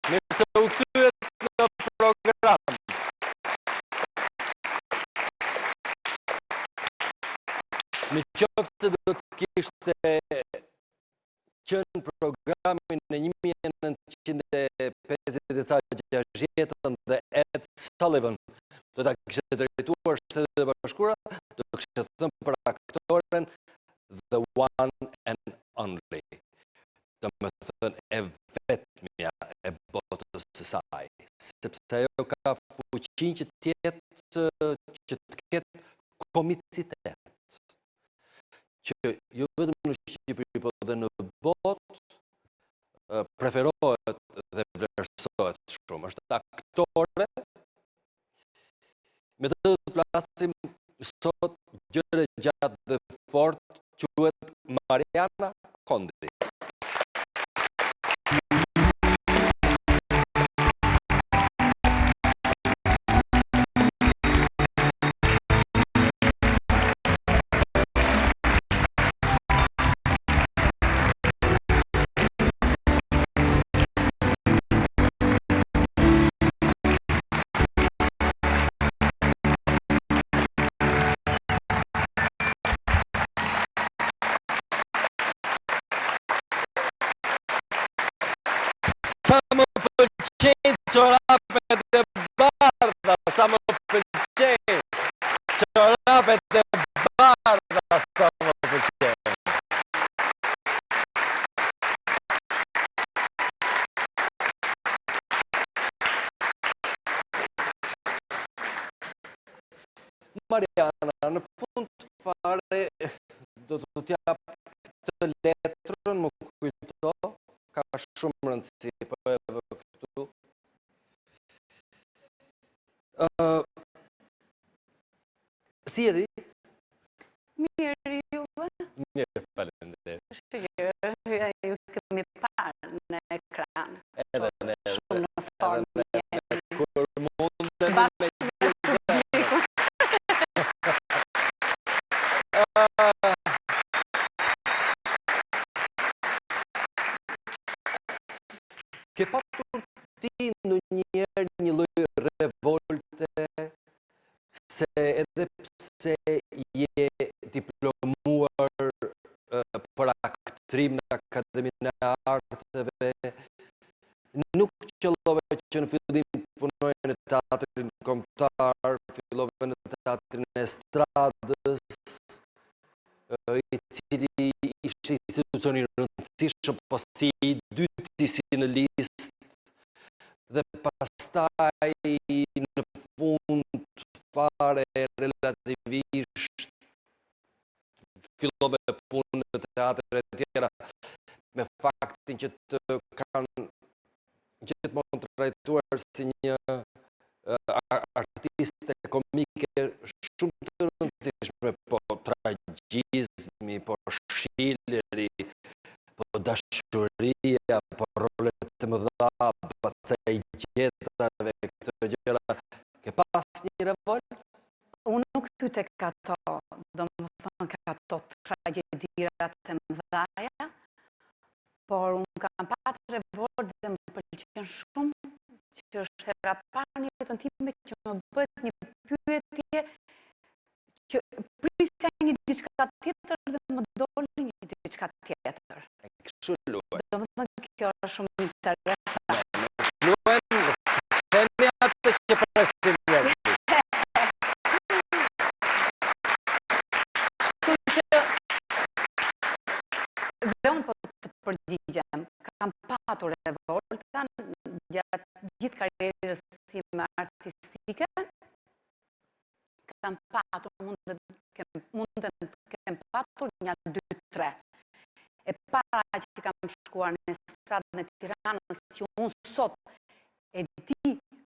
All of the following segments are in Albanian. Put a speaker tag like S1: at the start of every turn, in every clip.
S1: Mirë se u kthyeet në program. Në qoftë se do të kishte qenë programin në 1950 dhe Ed Sullivan, do ta kishte drejtuar Shtetet e Bashkuara, do kishte thënë për aktoren the one and only. Domethënë e vetmja e botës së saj, sepse ajo ka fuqinë që të ketë komicitet, që jo vetëm në Shqipëri, por edhe në botë preferohet dhe vlerësohet shumë. Është aktore, me të flasim sot gjëre gjatë dhe fort, quhet Mariana Kondi. Sa më pëlqejnë çorapet e bardha, sa më pëlqejnë çorapet e bardha, sa më pëlqejnë. Mariana, në fund fare, do të t'jap këtë letrën, më kujto, ka shumë rëndësi, po e vë këtu. Si jeni?
S2: Mirë, juve?
S1: Mirë, faleminderit.
S2: Ju kemi parë në ekran.
S1: Edhe ne.
S2: Shumë në formë jeni.
S1: Kur mundem me Ke patur ti ndonjëherë një lloj revolte, se edhe pse je diplomuar për aktrim në Akademinë e Arteve, nuk qëllove që në fillim punoje në teatrin kombëtar, fillove në teatrin e estradës, i cili ishte institucion i rëndësishëm, po si i dyti si në listë, dhe pastaj në fund fare relativisht fillove punë në teatre e tjera, me faktin që të kanë gjithmonë trajtuar si një artiste komike shumë të rëndësishme, po tragjizmi, po shilleri, po dashuria, po rolet të mëdha, po të gjetave, këto gjëra. Ke pas një revolt?
S2: Unë nuk pyte ka to, do më thënë ka to tragjedirat e mëdhaja, por unë kam pat revolt dhe më pëlqen shumë, që është hera parë një jetën time që më bët një pyetje që prisja një diçka tjetër dhe më doli një diçka tjetër.
S1: Kështu luaj.
S2: Do më thënë kjo është shumë interesant.
S1: Luaj, themi atë që presim njerëzit.
S2: Dhe unë po të përgjigjem, kam patur revolta gjatë gjithë karrierës time artistike, kam patur, mund të kem patur një 2-3. E para që kam shkuar në stradën e Tiranës, që unë sot e di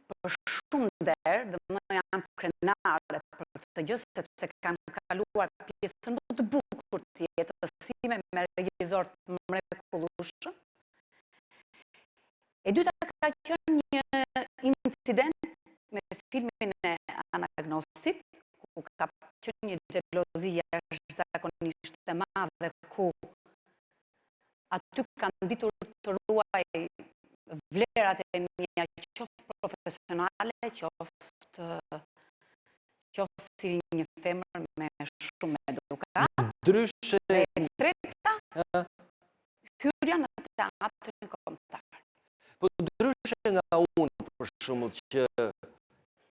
S2: për shumë derë, dhe më jam krenare për këtë gjë, sepse kam kaluar pjesën më të bukur të jetës sime me regjizor të mrekullueshëm. E dyta ka qenë një incident me filmin e Anagnosit, ku ka qenë një xhelozi jashtëzakonisht e madhe, ku aty kam ditur të ruaj vlerat e mia qoftë profesionale, qoftë si një femër me shumë edukat.
S1: Ndryshe,
S2: Dhe e treta, hyrja në teatrin kombëtar.
S1: po ndryshe nga unë, për shembull, që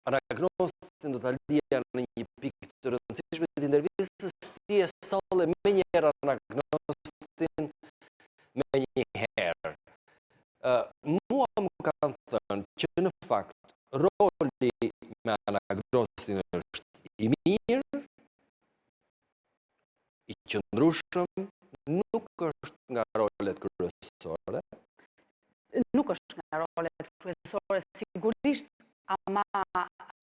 S1: anagnostin do ta lija në një pikë të rëndësishme të intervistës, ti e solle me njëherë anagnostin me një herë. Mua më kanë thënë që në fakt roli me anagnostin është i mirë, i qëndrueshëm, nuk është nga rolet kryesore.
S2: Nuk është nga rolet kryesore, sigurisht, ama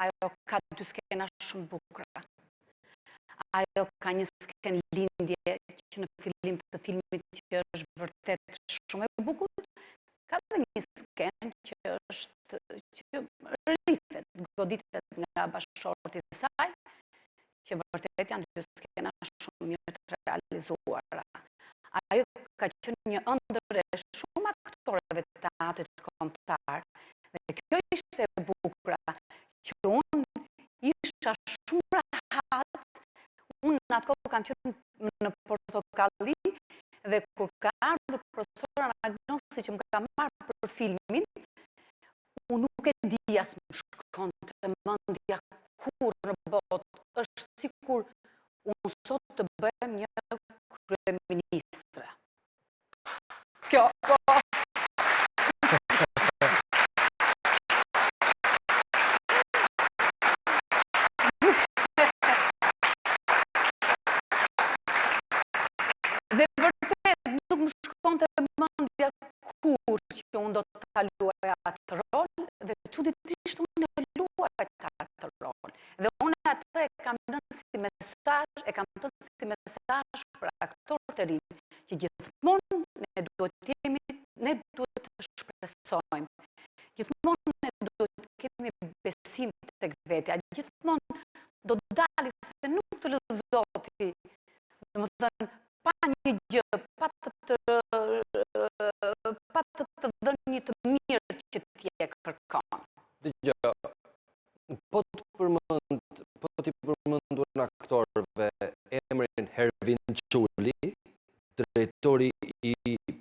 S2: ajo ka dy skena shumë bukura. Ajo ka një skenë lindje që në fillim të filmit që është vërtet shumë e bukur, ka dhe një skenë që është që rrifet, goditet nga bashkëshorti i saj, që vërtet janë dy skena shumë mirë të realizuara. Ajo ka qenë një ëndër e shumë aktorëve të teatrit kombëtar. Dhe kjo ishte e bukura, që unë isha shumë rahat, unë në atë kohë kam qenë në Portokalli, dhe kur ka ardhur profesora Anagnosi që më ka marrë për filmin, unë nuk e di as më shkonte mendja kur në botë, është sikur unë sot të bëhem një kryeministre. Kjo, po. Dhe vërtet nuk më shkonte mendja kur që unë do ta luaja atë rol, dhe çuditërisht unë e luaj atë rol. Dhe unë atë e kam dhënë si mesazh, për aktorët e rinj, që gjithmonë ne duhet të shpresojmë. Gjithmonë ne duhet të kemi besim tek vetja, gjithmonë do dali se nuk të lëzoti, domethënë pa një gjë, pa të dhënë një të mirë që ti e kërkon.
S1: Dgjoj, po ti përmendur në aktorëve emrin Hervin Çuli, drejtori i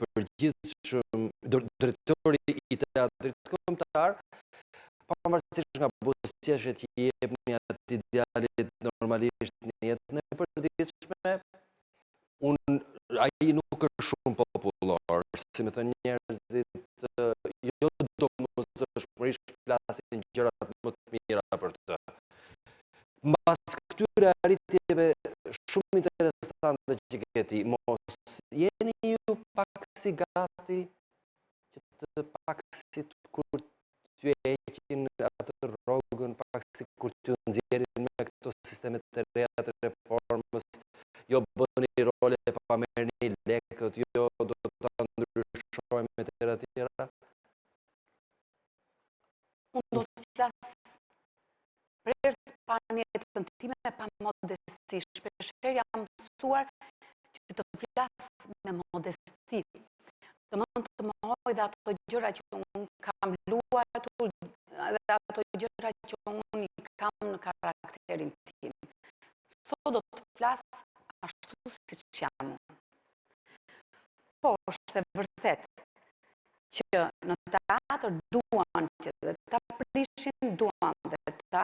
S1: përgjithshëm, drejtori i teatrit kombëtar, pavarësisht nga buzëqeshjet që i jepni atij djalit normalisht në jetën e përditshme, ai nuk është shumë popullor, si më thënë njerëzit, jo domosdoshmërisht flasin gjërat më të mira për të. Mbas këtyre arritjeve shumë interesante që ke ti, mos jeni ju pak si gati që të pak si kur t'ju heqin atë rrogën, pak si kur t'ju nxjerrin me këto sistemet të reja të reformës, jo bëni role pa merrni lekët, jo do ta ndryshojmë me tjera tjera.
S2: Unë do të flas për panjetën time pa modesti. Shpeshherë jam mësuar që të flas me modesti. Domethënë të mohoj dhe ato gjëra që unë kam luajtur, dhe ato gjëra që unë i kam në karakterin tim. Sot do të flas ashtu siç jam. Po, është e vërtet që në teatr duan që ta prishin, duan dhe të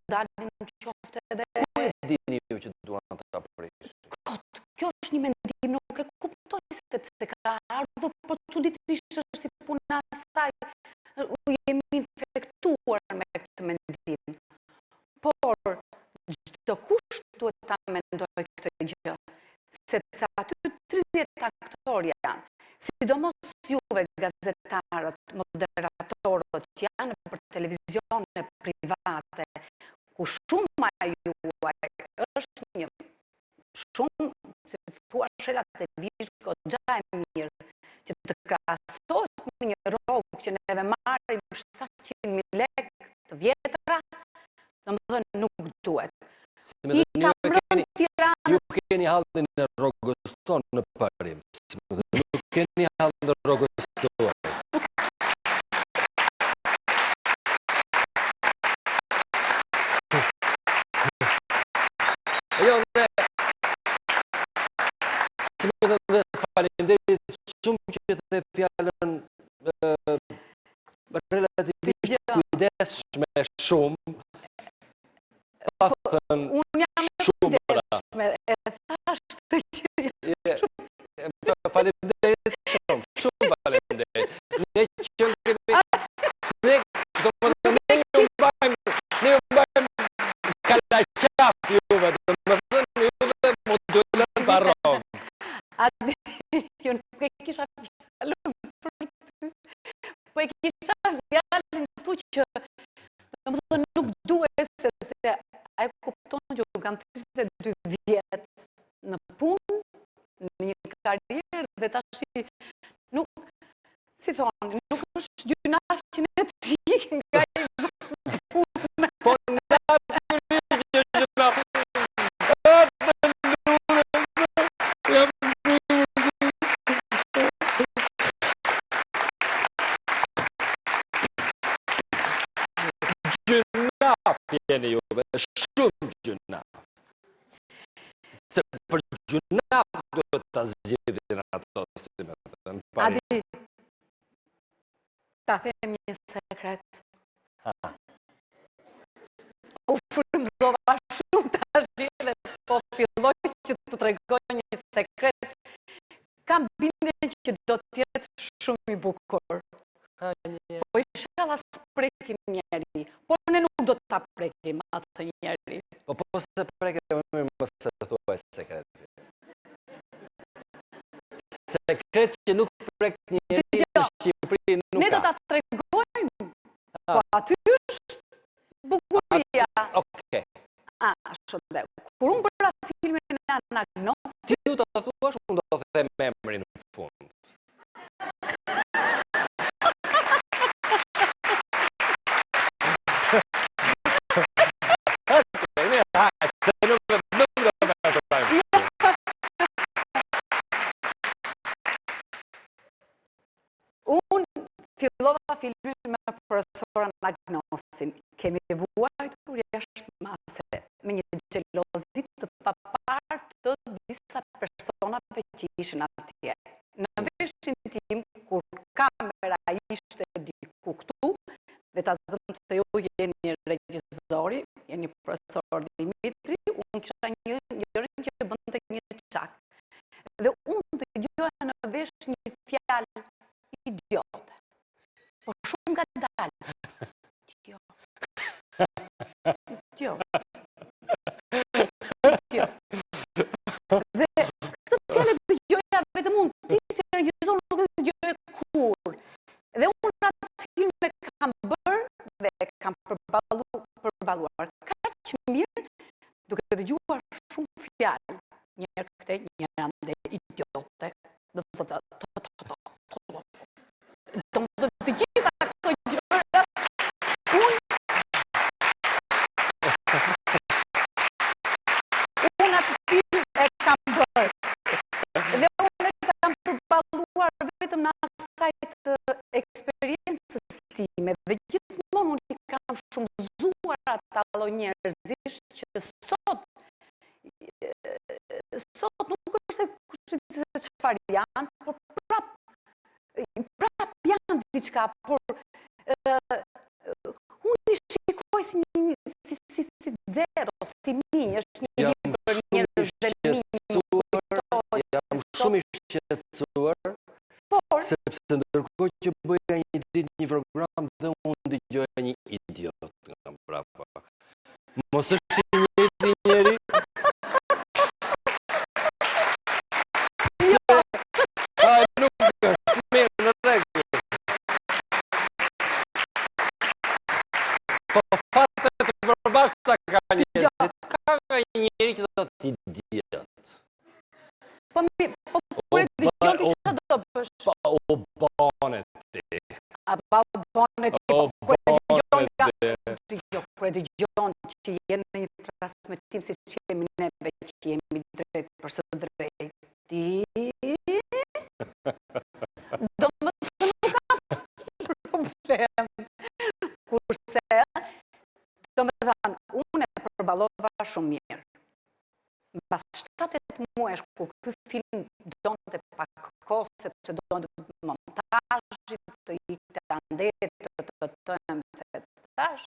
S2: dalin qofte edhe...
S1: Ku e dini ju që duan ta prishin?
S2: Kjo është një mendim, nuk e kuptoj sepse ka ardhur, por çuditërisht është si puna e saj. Jemi infektuar me këtë mendim. Por çdo kush duhet ta mendojë këtë gjë, sepse aty 30 aktorë janë, sidomos juve gazetarët, moderatorët që janë për televizione private, ku shumë juaj është një shumë, si të thua shelat e vishë, goxha e mirë, që të krahasohet me një rrogë që neve marrim 700.000 lekë të vjetra, domethënë nuk duhet.
S1: Ju keni hallin e rrogës tonë në parim. Nuk keni hallin e rrogës tonë. faleminderit shumë që the fjalën relativisht kujdesshme shumë. Pathën
S2: Unë jam
S1: shumë pra.
S2: kujdesshme, e thash të që
S1: Faleminderit shumë faleminderit. Ne që kemi ne ju mbajmë kalaqaf juve, domethënë juve modulën barok.
S2: Adi, jo nuk e kisha fjallën për ty, po e kisha fjallën këtu që domethënë nuk duhet sepse ai kupton që u kam 32 vjet në punë, në një karrierë dhe tash nuk, si thonë, nuk është gjynaf që ne të ikim nga punë.
S1: Po natyrisht që gjynaf. Gjynaf jeni juve, shumë gjynaf. Se për gjynaf duhet ta zgjidhin ato, si me thënë.
S2: Adi, ta them një sekret. U frymëzova shumë tash dhe po filloj që të tregoj një sekret. Kam bindjen që do të jetë shumë i bukur. Po inshallah s'prekim njeri, po ne nuk do ta prekim atë njeri.
S1: Po se prekem më mos e thuaj sekret. Sekret që nuk prek njeri në Shqipëri nuk ka.
S2: Ne do ta tregojmë. Po aty është bukuria.
S1: Okej.
S2: Shëndet. Kur unë bëra filmin e Anagnos,
S1: Ti du të thuash, unë do të them emrin në fund.
S2: unë fillova filmin me profesorin Anagnosin. Kemi vuajtur jashtë mase me një xhelozit të papar të disa personave që ishin atje. Në veshin tim, kur kamera ishte diku këtu, dhe ta zëmë se ju jeni regjizori, jeni profesor Dimitri, unë kisha njërin që bënte një çak. Dhe unë dëgjoja në vesh një fjalë idiote. Po shumë nga dalë. Dhe këtë fjalë dëgjoja vetëm unë, ti si regjizor nuk e dëgjoje kur. Dhe unë atë film e kam bërë dhe kam përballuar kaq mirë duke dëgjuar shumë fjalë. Njërë këte, njërë ande idiote. Dhe thotë të gjitha këto gjëra unë atë film e kam bërë. Dhe unë e kam përballuar vetëm në asaj të eksperiencës time dhe gjithmonë unë i kam shumëzuar ata lloj njerëzish që sot nuk është se çfarë janë, por prap janë diçka, por unë i shikoj si zero, si minj, është një libër njerëz dhe minj.
S1: Jam shumë i shqetësuar, sepse ndërkohë që bëja një ditë një program dhe unë dëgjoja një idiot nga mbrapa. Mos është i njëjti njeri? Nuk është mirë në rregull. Po fate të përbashkëta ka njerëzit. Ka nga njeri që do të idiot.
S2: Po kur e dëgjon ti çfarë do bësh?
S1: Po u bane ti.
S2: Pa u bane ti. Kur e dëgjon që jenë në një transmetim si që jemi neve që jemi drejt për së drejt. Do më të nuk ka problem. Kurse, do më thënë, unë e përballova shumë mirë. Pas 7-8 muesh, kur ky film donte pak kohë, sepse do të montazhit, të ikte andet, të thash.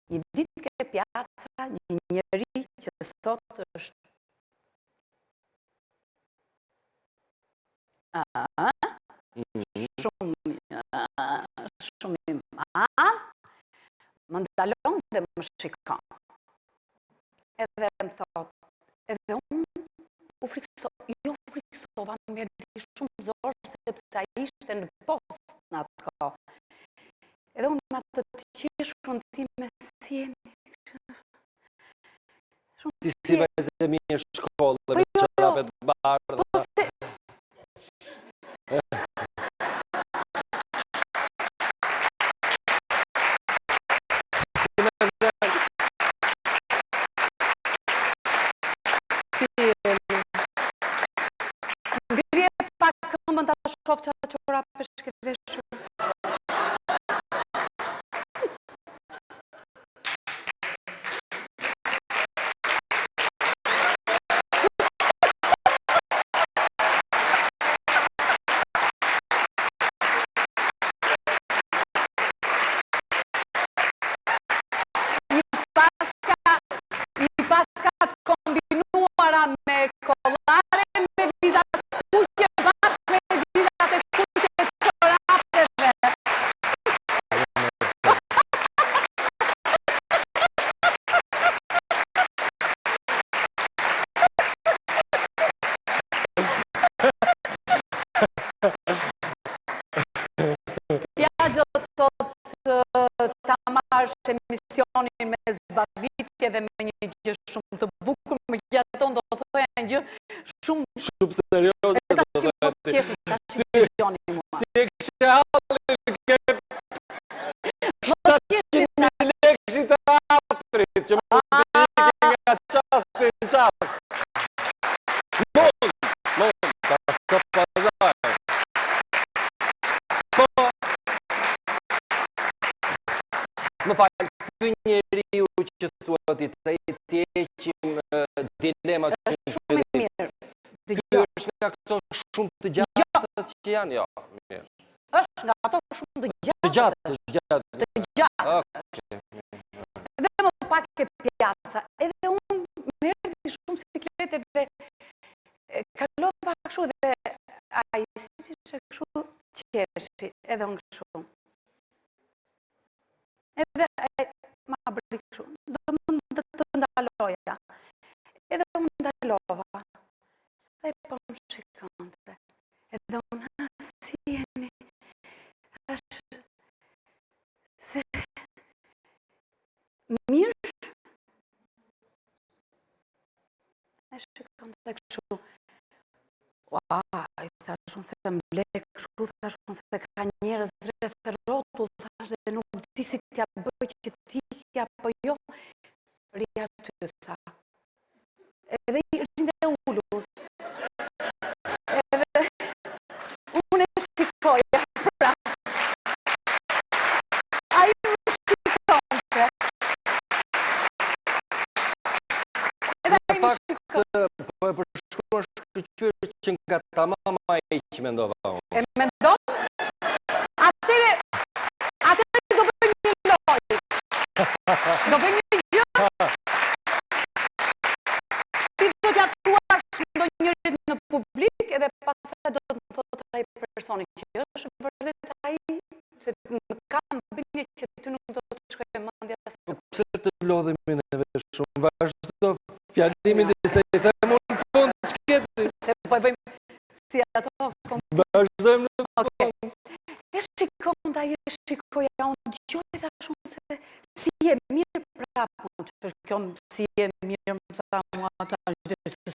S2: Një ditë ke pjaca, një njeri që sot është shumë i madh, më ndalon dhe më shikon. Edhe më thot, edhe unë u friksova më merdi shumë zorë, sepse a ishte në post në atë kohë. Edhe unë me atë të qeshur në ti me si jeni.
S1: Ti si vajzë e mi në shkollë, me qërave të bardha.
S2: Ngrirje pak këmbën ta shoh që qora peshke veshur. I paska të kombinuara me kollare, me vizat kuqe bashkë me vizat e kuqe të çorapeve. Ja gjithë thot ta marrësh emisionin me zbavitje dhe me një gjë shumë të bukur, me gjaton do thoja një gjë shumë
S1: serioze.
S2: E ta që mos qeshën, ta që gjoni mua.
S1: Ti e kështë halin ke 700.000 lekë të atrit, që mund të ikin nga qast të qast. Mund, ta së pazar. Po, më falë, ky njeriu që thua ti të heqim dilemat që
S2: Shumë i mirë.
S1: Ky është nga këto shumë të gjatë që janë, jo, mirë.
S2: Është nga ato shumë të gjatë.
S1: Të gjatë.
S2: Të gjatë. Edhe më pak ke pjaca. Edhe unë merdi shumë sikletë dhe kalova kështu dhe ai si që kështu qeshi edhe unë kështu. Edhe ma bëri kështu. Do më të ndaloja. Edhe unë ndalova. Dhe po më shikonte. Edhe unë si jeni. Thash se mirë. E shikonte kështu. Ua, i thash unë se më blek kështu, thash unë se ka njerëz rreth rrotull, thash dhe nuk di si t'ja bëj që t'ikja, po jo. Ria ty, tha. Edhe i rinde ullur. Edhe unë e shikoja, pra. A i më shikonte. Edhe a i më shikonte.
S1: Po e përshkruar shkëqyrë që nga ta mama e që mendova unë.
S2: E mendon? Atere do bëjmë një lojë. Do bëjmë një gjë. Ti do t'ja thuash ndonjërit në publik edhe pastaj do të më thotë ai personi që është vërtet ai se më kam bindje që ty nuk do të shkojë mendja se.
S1: Pse të lodhemi neve shumë? Vazhdo fjalimin dhe se i them unë në fund ç'keti.
S2: Se po e bëjmë si ato.
S1: Vazhdojmë në fund.
S2: E shikonda, e shikoja, unë dëgjoj thash unë se si e mirë prapë, që kjo si e mirë më tha mua ata se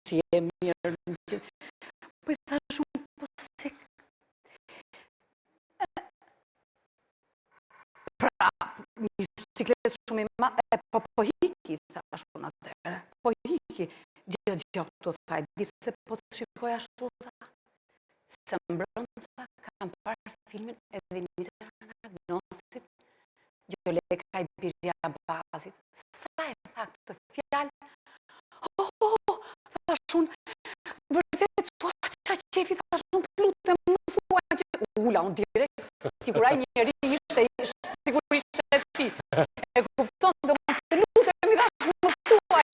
S2: si e mirë. Po i thash unë po se prapë, një siklet shumë i po hiki, thash unë atëre, po hiki, gjë këtu tha, ditë se po të shikoja ashtu tha. Se mbrëmta kam parë filmin edhe Dimitra Ragnosit, Gjoleka i Birja Bazit. Sa e tha këtë fjalë? Thash unë, vërtet, qa qefi, thash Siguraj njeri ishte sigurisht e ti. E kupton dhe më të lutem i dhash më thuaj.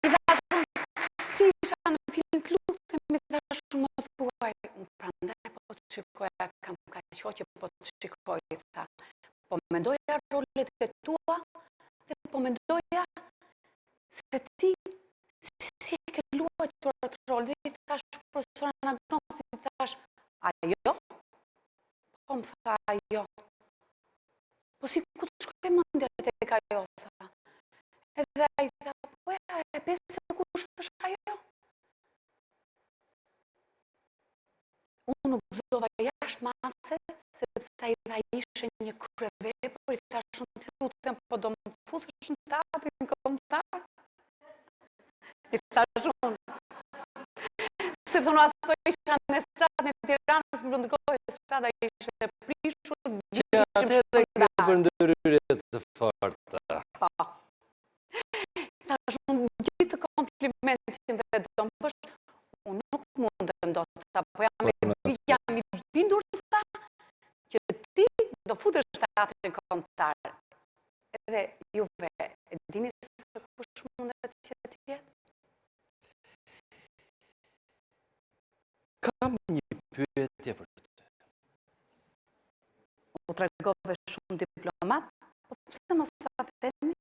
S2: I dhash si isha në film të lutem i dhash më thuaj. Unë prandaj po të shikoja, kam ka qoqe po të shikoj, tha. Po mendoja rolet e tua dhe po mendoja se ti si e ke luajtur atë rol, dhe i thash profesora në agnosi, i thash, ajo? Po më tha, ajo. Po si ku të shkoj mëndja të ka ajo, tha. Edhe a i tha, po e pesë se kush është ajo? Unë nuk gëzova jashtë mase, sepse a i tha ishe një kryeve, por i thash shumë të lutem, po do më fusësh në teatrin kombëtar? I thash unë. Sepse në ato isha në stradën e Tiranës, më ndërkohë strada ishte e prishur,
S1: Që atë edhe ke për ndërhyrje të forta.
S2: Po. Thash unë gjithë komplimentin dhe do më bësh, unë nuk mundem do të tha, po jam i bindur të tha, që ti do futesh në teatrin kombëtar. Edhe juve, e dini se kush mundet që të jetë?
S1: Kam një pyetje për ty.
S2: U tregove shumë diplomat? Po pse mos sa themi?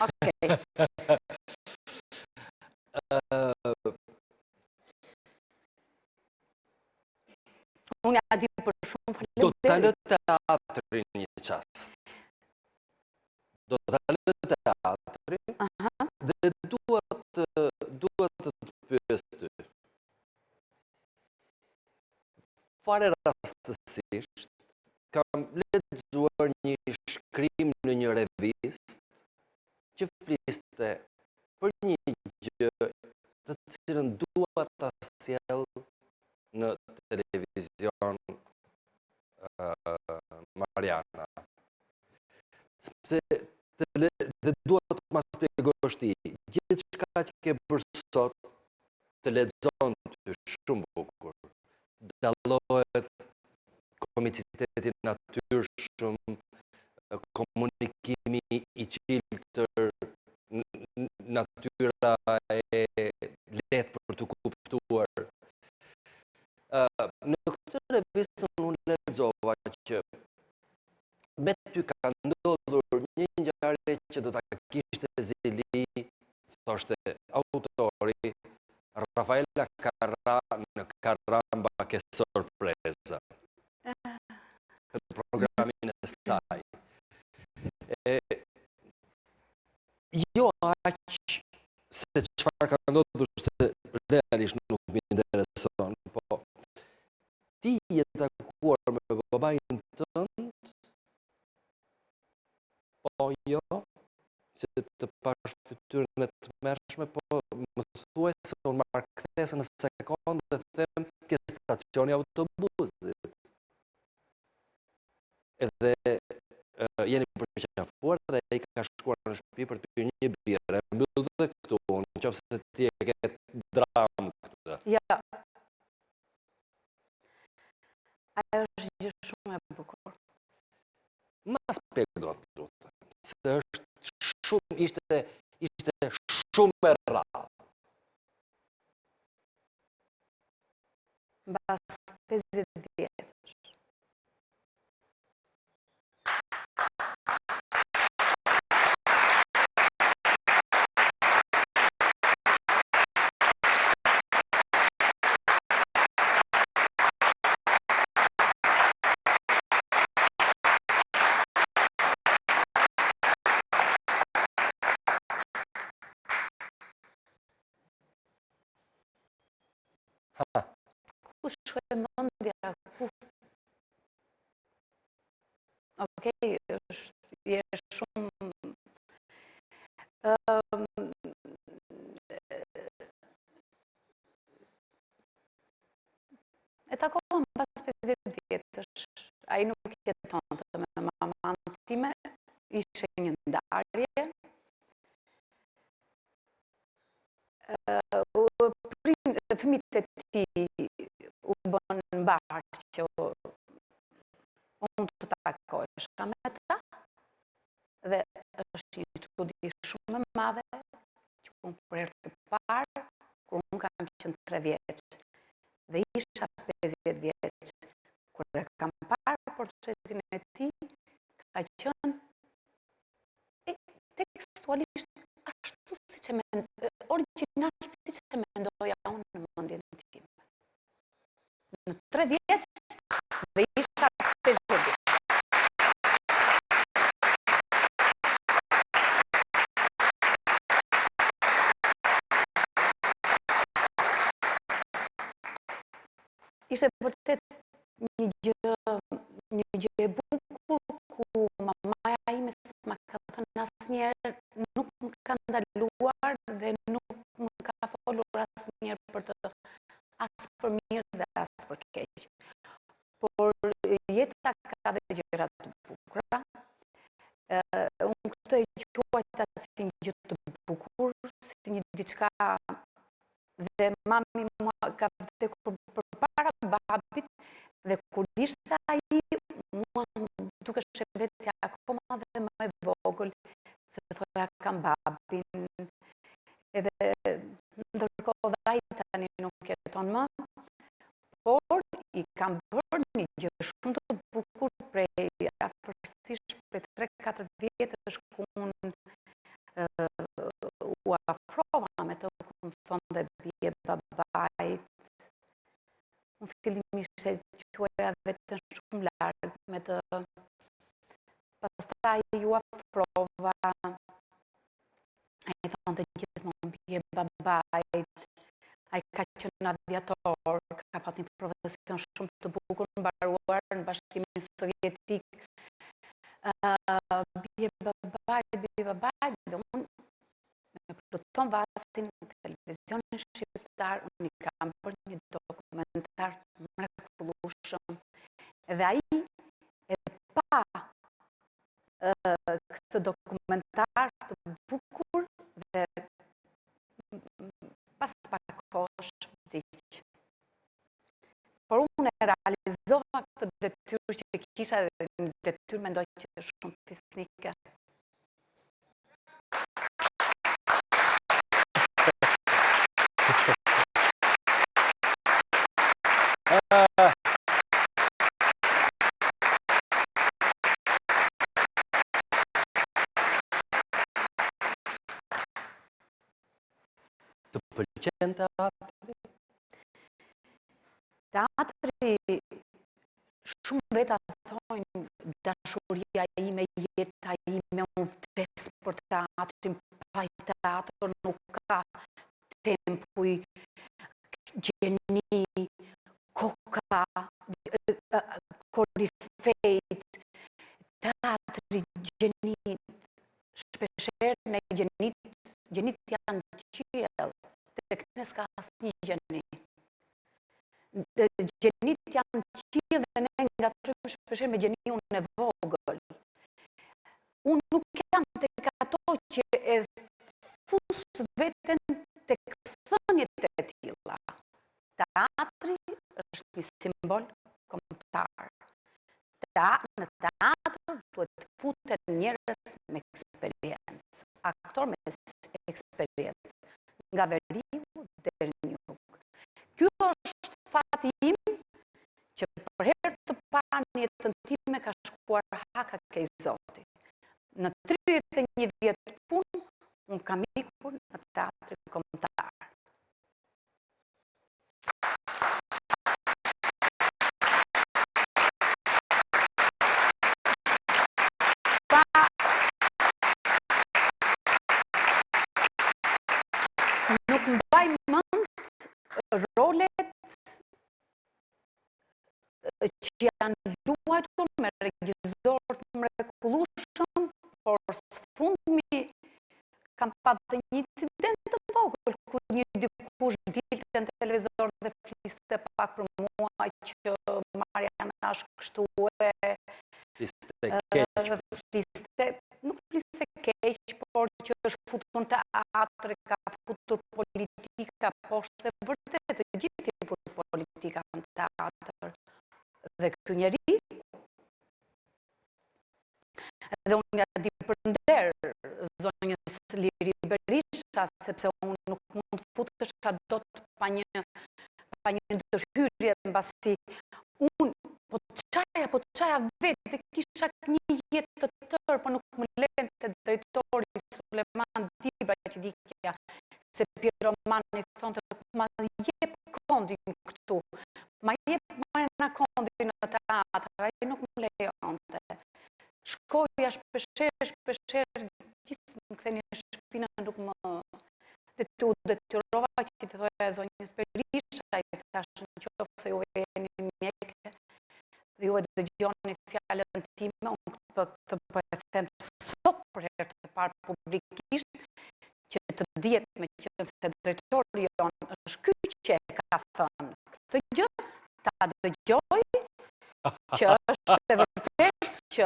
S2: Okej. Unë ja di për shumë
S1: Do të talë
S2: faleminderit.
S1: teatrin një qast. Do të talë teatrin dhe duhet të të pyes ty. Fare rastësisht, kam lexuar një shkrim në një revist që fliste për një gjë të cilën dua ta sjell në televizion, Mariana. Sepse dhe duhet të ma spjegosh ti, gjithë shka që ke bërë sot të lexon ty shumë bukur. Dallohet komiciteti natyrshëm, komunikimi i qiltër, natyra e lehtë për të kuptuar. Në këtë revistën unë lexova që me ty ka ndodhur një ngjarje që do ta kishte zili, thoshte autori, Rafaela Carrà në Caramba che sorpresa. Në programin e saj. Jo aq se çfarë ka ndodhur, se realisht nuk më intereson, po ti je takuar me babain tënd, po jo, se të pash fytyrën e të mërshme, po më thuaj se unë marrë kthesën në sekondë dhe them ke stacioni autobusit. Edhe jeni përqafuar dhe i ka shkuar në shtëpi për të pirë një birë. Mbyll dhe këtu, në qoftë se ti e ke dramë këtë.
S2: Ja. Ajo është gjë shumë e bukur.
S1: Ma spjego të lutem, se është shumë, ishte shumë e rrallë.
S2: Mbas 50 vjetësh. Ku shkoj mendja, ku? Okej, je shumë e takova mbas 50 vjetësh. Ai nuk jetonte me mamën time, ishte një ndarje. fëmijët e tij u bën mbarë që unë të takohesha me ta dhe është një çudi shumë e madhe që unë për herë të parë kur unë kam qenë 3 vjeç dhe isha 50 vjeç kur e kam parë portretin e tij ka qenë tekstualisht ashtu siç e origjinal siç e mendoja unë në mendjen time. Në 3 vjeç dhe isha 50 vjeç. Ishte vërtet një gjë e bukur ku mamaja ime s'ma ka thënë asnjëherë, nuk më ka ndaluar dhe nuk më ka folur asnjëherë për të as për mirë dhe as për keq. Por jeta ka dhe gjëra të bukura. Unë këtë e quajta si një gjë të bukur, si një diçka dhe mami mua ka vdekur përpara babit dhe kur ishte ai mua dukesh e vetja akoma dhe më e vogël se thoja kam babin edhe ndërkohë dhe ai tani nuk jeton më, por i kam bërë një gjë shumë të bukur prej afërsisht prej 3-4 vjetësh ku unë u afrova me të ku më thonte bie babait. Unë fillimisht e quaja vetën shumë larg me të pastaj ju afrova. Ai thonte gjithmonë bie babait. Ai ka qenë aviator, ka pasur një profesion shumë të bukur mbaruar në Bashkimin Sovjetik. Bie babait, dhe unë me Pluton Vasin në televizionin shqiptar, unë i kam bërë një dokumentar të mrekullueshëm. Dhe ai e pa këtë dokumentar të bukur dhe pas pak kohësh vdiq. Por unë e realizova këtë detyrë që kisha dhe një detyrë mendoj që është shumë fisnike.
S1: Të pëlqen teatri?
S2: Teatri, shumë veta thonë dashuria ime, jeta ime, unë vdes për teatrin, pa teatr nuk ka tempuj, gjeni, koka, korifejt, teatri, gjeni, shpesherë në gjenit janë qiell, tek ne s'ka asnjë gjeni. Gjenit janë qiell dhe ne ngatrojmë shpesherë me gjeniun e vogël. Unë nuk jam tek ato që e fus veten tek thënjet e tilla. Teatri është një simbol kombëtar. Në teatr duhet futen njerëz me eksperiencë, aktor me eksperiencë, nga veriu deri në jug. Ky është fati im që për herë të parë në jetën time ka shkuar haka kej Zoti. Në 31 vjet punë, unë kam ikur në teatrin kombëtar. Nuk mbaj mend rolet që janë luajtur me regjizor të mrekullueshëm, por sfundmi kam patur një incident të vogël ku një dikush dilte në televizor dhe fliste pak për mua që Mariana është kështu nuk fliste keq, por që është futur në teatr, ka futur politika poshtë, vërtet politika në teatr. Dhe ky njeri, edhe unë ja di për nder zonjës Liri Berisha, sepse unë nuk mund të futesha dot pa një ndërhyrje, mbasi unë po qaja vetë, kisha një jetë të tërë, po nuk më lente drejtori Suleman Dibra që dikja, se Piromani thonte, ma jep kondin këtu, ma jep Marina kondin në teatr, ai nuk më lejonte. Shkoja shpesher, gjithë më ktheni në shpinë, nuk më detyrova që të thoja zonjës Berisha, i thashë në qoftë se juve jeni mjekë, dhe juve dëgjoni fjalën time, unë të po e them sot për herë të parë publikisht, që të dihet me qenë se drejtori jonë është ky që e ka thënë këtë gjë, ta dëgjoj që është e vërtet që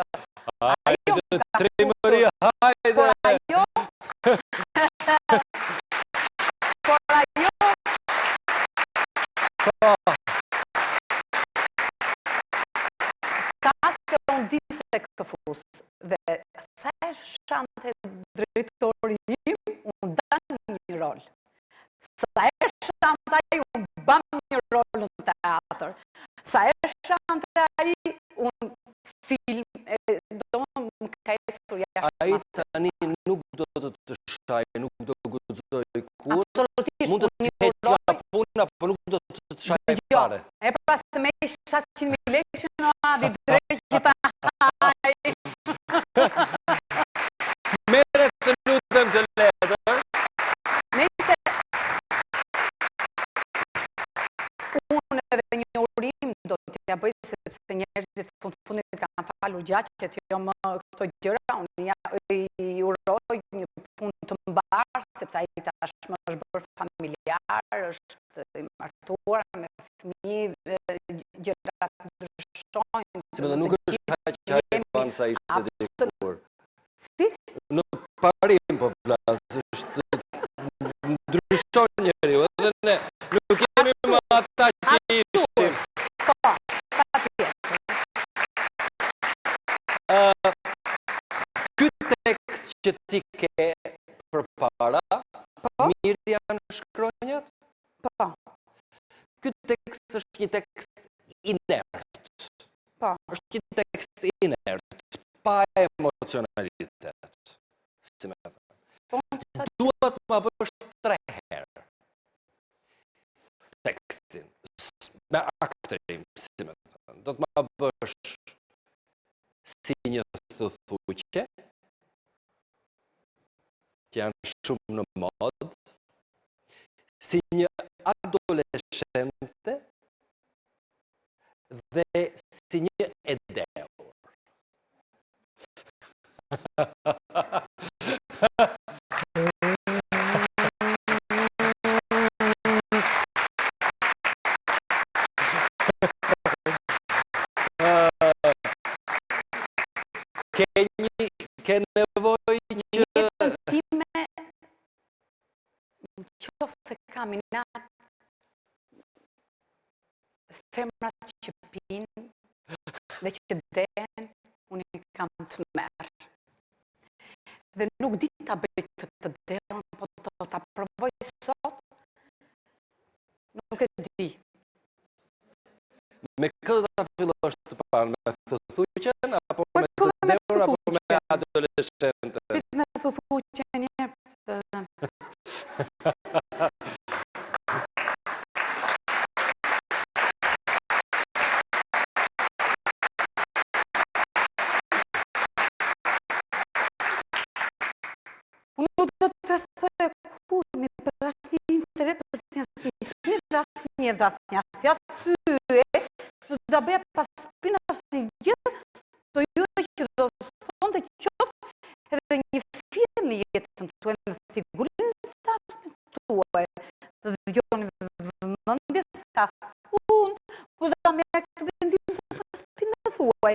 S1: Hajde, trimëri, hajde!
S2: Por ajo ka se unë di se këfus, dhe sa e shante drejtori im, unë dan një rol. Sa e shante ai, unë bam një rol në teatr. Sa e shante ai, unë film, do më ka ecur jashtë.
S1: Ai tani nuk do të shaj, nuk do guxoj kur.
S2: Absolutisht,
S1: mund të heqë nga puna, por nuk do të shaj fare.
S2: E pra se me 700.000 lekë në adi drejta.
S1: Mere të lutem të letër.
S2: Nëse unë edhe një urim do t'ja bëj, sepse njerëzit fundit kanë falur gjaqet, jo më këto gjëra, unë i uroj një punë të mbarë, sepse ai tashmë është bërë familjar, është i martuar me fëmijë, gjërat ndryshojnë.
S1: Si më nuk është haqajban sa ishte dikur.
S2: Si?
S1: Në parim po flas, është ndryshon njeriu, edhe ne nuk jemi më ata që ishim.
S2: Po, patjetër.
S1: Ky tekst që ti ke përpara, mirë janë shkronjat?
S2: Po.
S1: Ky tekst është një tekst inert.
S2: Po.
S1: Është një tekst inert, pa emocionalitet. Si me thënë. Duhet ma bësh 3 herë tekstin, me aktrim, si me thënë. Do të ma bësh si një thuthuqe, që janë shumë në mod, si një adoleshente dhe si një edeur. Ke nevoj që...
S2: Jetën time, në qoftë se kam inat, femrat që pinë dhe që den, unë i kam të merë. Dhe nuk di ta bëj të deon, po ta provoj sot, nuk e di.
S1: Me këtë ta fillosh të parë me thuthuqen, apo me të deon, apo me adoleshente?
S2: Prit me thuthuqen njerë. Unë do të thëjë kur, mi për asë një internet, për asë një smismi, dhe asë një asja thyë, do të bëja pas pinë asë një gjë, do ju që do thonë të qoftë edhe një film në jetën të e në sigurinë të asë në tuaj, dhe gjoni vëmëndje të asë unë, ku da me e këtë vendim të pas pinë të thuaj.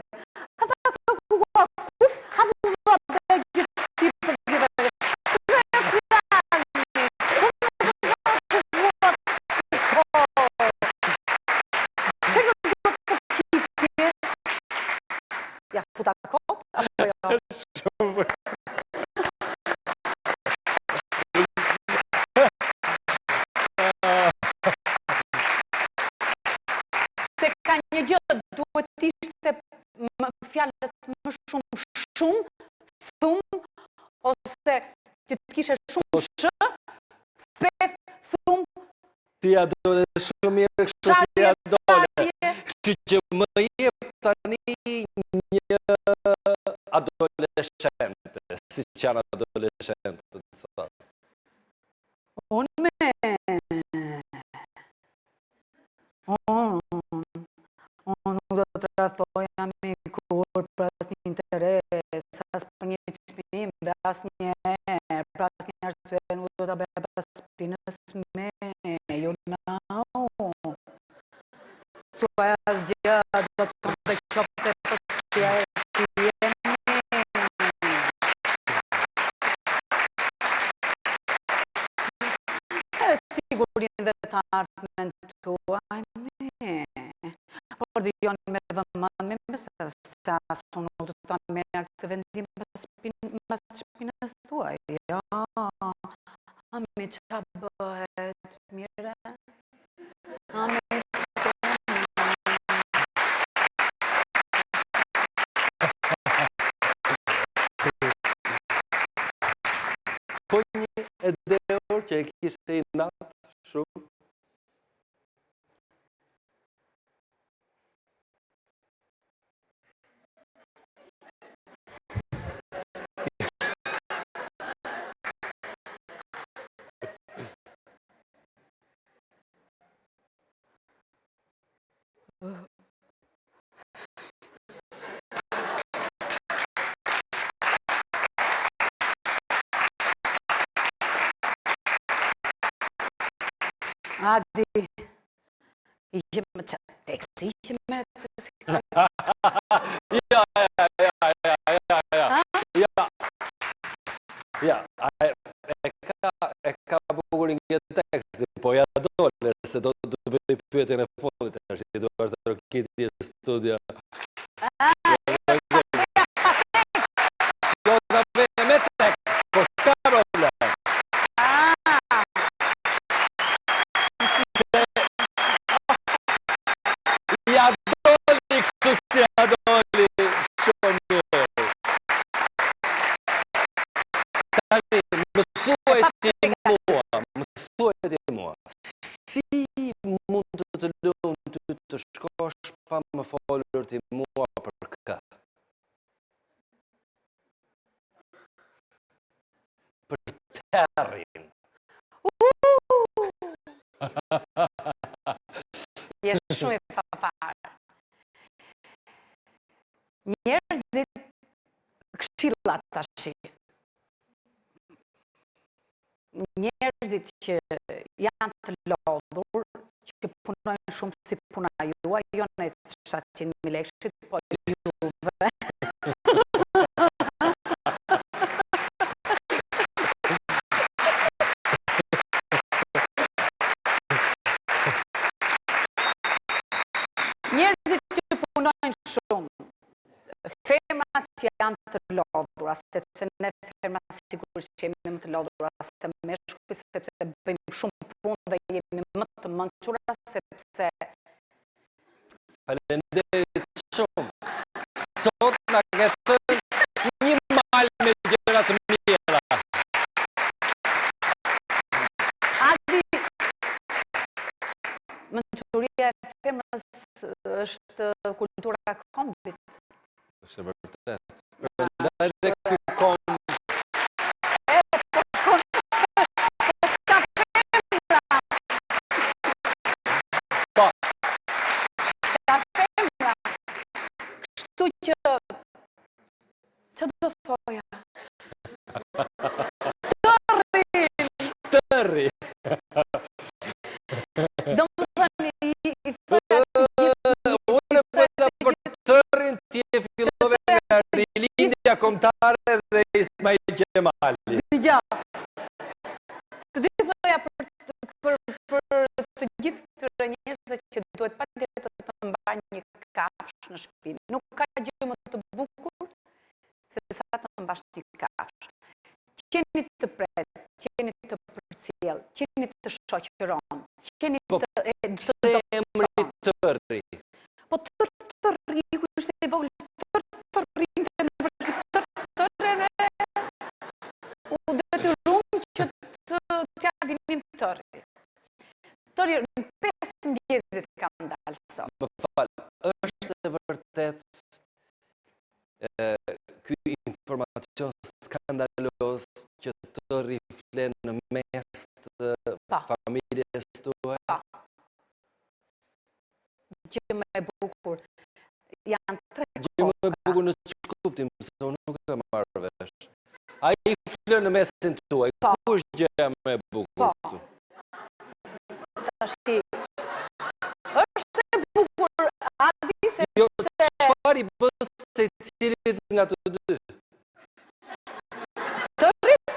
S2: Ata ka kukua kuf, a du da bëja gjithë tipë për gjithë. një gjë, duhet ishte fjalët më shumë, thumë, ose që të kishe shumë shë, theth, thumë,
S1: Ti adore shumë mirë kështu si adore. Kështu që më jep tani një adoleshente, si që janë adoleshente.
S2: Unë nuk do të rafoja me kur për asë një interes, asë për një qëpim dhe asë një erë, për asë një arsye nuk do të bëja pas pinës me, you know. Suaj asgjë, do të thonë dhe qopte për tja e tjene. Sigurin dhe të ardhmen tuaj me. Por dhe jonë me vëmën me mësë, se asë nuk do të merë këtë vendim pas shpinës tuaj. Ja, a me qa bëhet mire? A me
S1: Po një edeur që e kishte i natë shumë.
S2: Adi, ishe më qatë tekst, ishe më të si ka.
S1: Ja, e ka bukurin këtë teksti, po ja dole, se do të bëj pyetjen e fundit, është i duar të rëkiti e studia. Jo të bëj me tekst, po s'ka problem. Ja doli kështu si ja doli shumë mirë. Tani, më thuaj ti mua, si mund të lumë ty të shkosh pa më folur ti mua për kë? Për terrin.
S2: Je shumë i fafarë. Njerëzit këshillat tashi. Njerëzit që janë të lodhur, që punojnë shumë si puna juaj, jo në 700.000 lekshit, po juve. Njerëzit që punojnë shumë, femrat që janë të lodhura, sepse ne femrat sigurisht që jemi më të lodhura se meshkuj, sepse bëjmë shumë punë dhe jemi më të mençura, sepse
S1: Faleminderit shumë. Sot na ke thënë një mal me gjëra të mira.
S2: Adi, mençuria e femrës është kultura e kombit.
S1: Është vërtet. Prandaj dhe ky komb
S2: kështu që që do thoja?
S1: tërri.
S2: Do më thënë i thoja
S1: Unë përta për tërrin ti e fillove nga rilindja kombëtare dhe Ismail Gjemali.
S2: Dëgja, të di thoja për të gjithë këtyre njerëzve që duhet patjetër të mbajnë një kafshë në shtëpi. Nuk ka gjë më të bukur se sa të mbash një kafshë. Qeni të pret, qeni të përcjell, qeni të shoqëron, qeni të
S1: Pse emri tërri?
S2: Po sot.
S1: Më falë, është e vërtet ky informacion skandaloz që të riflen në mes të familjes tuaj?
S2: Gjë më e bukur. Janë 3
S1: Gjë më e
S2: koka.
S1: bukur në që kuptim, se unë nuk e marrë vesh. A i flen në mesin tuaj, ku është gjëja më e bukur këtu?
S2: Tashi, është e bukur, Adi, se
S1: Jo, çfarë i bën se cilit nga të dy?
S2: të rrit,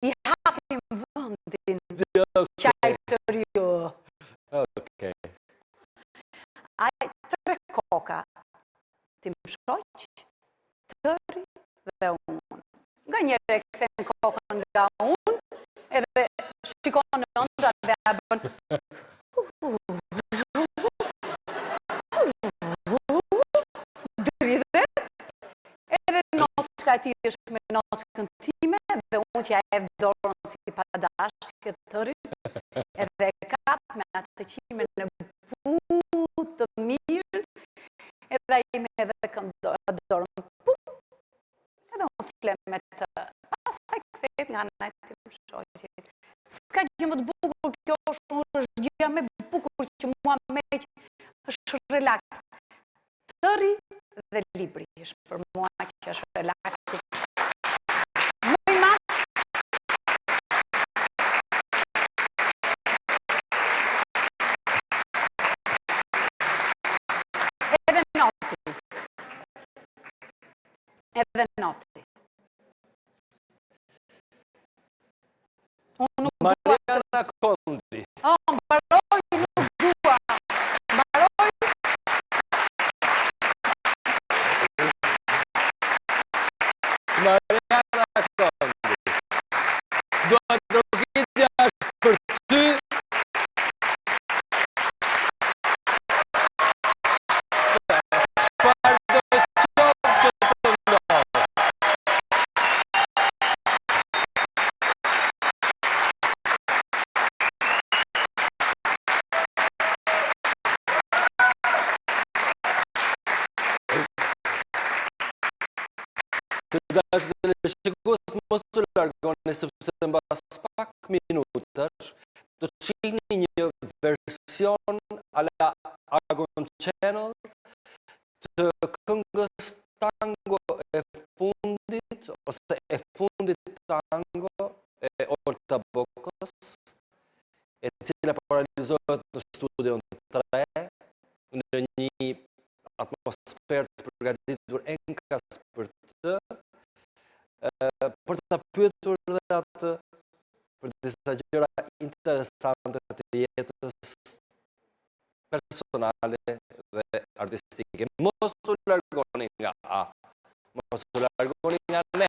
S2: i hapim vëndin qaj të rjo.
S1: Okej.
S2: Ai 3 koka, ti më shoq, tëri dhe unë. Nga njëre këthen kokën nga unë, edhe shikon në ëndra dhe a bën dridhet, edhe notë ka ti është me notë time, dhe unë që ja e dorën si padash që tëri, edhe kap me atë qime në putë të mirë, edhe i me edhe dorën putë, edhe unë flem me të pasaj këthet nga najtë të më shoqit. Ska gjë më të bukur, kjo është gjëja me bukur që mua me që është relax. Tëri dhe libri është për mua që është relaxi. Muj ma, edhe noti. Edhe noti. Unë nuk dua të...
S1: Mariana Kondi.
S2: Mbaroj, nuk dua. Mbaroj.
S1: Mariana Kondi. Do të rrugitja është për ty. Çfarë do të qoftë që të ndodhë? Të dashur teleshikues, mos u largoni sepse mbas pak minutash do të shihni një version ala Agon Channel të këngës tango e fundit ose e fundit tango e Orta Bokos, e cila paralizohet në studion 3 në një atmosferë të përgatitur enkas për të, për të pyetur dhe atë për disa gjëra interesante të jetës personale dhe artistike. Mos u largoni nga mos u largoni nga ne.